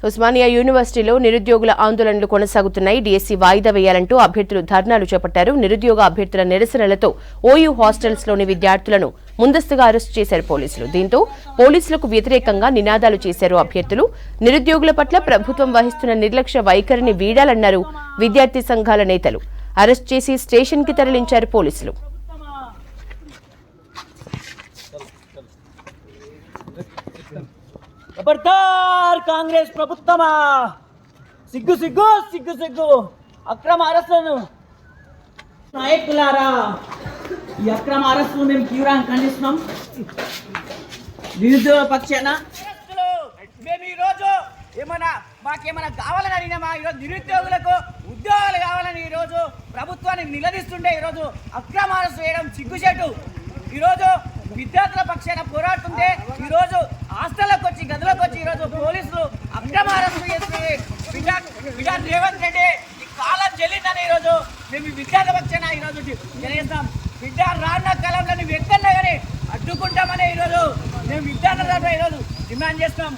ఉస్మానియా యూనివర్సిటీలో నిరుద్యోగుల ఆందోళనలు కొనసాగుతున్నాయి. డీఎస్సీ వాయిదా వేయాలంటూ అభ్యర్థులు ధర్నాలు చేపట్టారు. నిరుద్యోగ అభ్యర్థుల నిరసనలతో ఓయూ హాస్టల్స్లోని విద్యార్థులను ముందస్తుగా అరెస్టు చేశారు పోలీసులు. దీంతో పోలీసులకు వ్యతిరేకంగా నినాదాలు చేశారు అభ్యర్థులు. నిరుద్యోగుల పట్ల ప్రభుత్వం వహిస్తున్న నిర్లక్ష్య వైఖరిని వీడాలన్నారు విద్యార్థి సంఘాల నేతలు. అరెస్ట్ చేసి స్టేషన్ కి తరలించారు పోలీసులు. खबरदार कांग्रेस ప్రభుత్వమా సిగ్గు సిగ్గు సిగ్గు సిగ్గు అక్రమ అరెస్టులను నాయకులారా ఈ అక్రమ అరెస్టులను మేము తీవ్రంగా ఖండిస్తున్నాం. నిరుద్యోగ పక్షాన మేము ఈరోజు మాకేమైనా కావాలని అడిగినామా? ఈరోజు నిరుద్యోగులకు ఉద్యోగాలు కావాలని ఈరోజు ప్రభుత్వాన్ని నిలదీస్తుంటే ఈరోజు అక్రమ అరెస్టు చేయడం సిగ్గుచేటు. ఈరోజు విద్యార్థుల పక్షాన పోరాడుతుంటే ఈరోజు హాస్టల్లోకి వచ్చి గదిలోకి వచ్చి ఈరోజు పోలీసులు అక్రమ అరెస్టు చేసి విద్యార్థి రేవంత్ రెడ్డి ఈ కాలం చెల్లిందని ఈరోజు మేము ఈ విద్యార్థుల పక్షాన ఈరోజు తెలియజేస్తాం. రానున్న కాలంలో నువ్వు ఎక్కడన్నా కానీ అడ్డుకుంటామని ఈరోజు మేము విద్యార్థుల ఈరోజు డిమాండ్ చేస్తాం.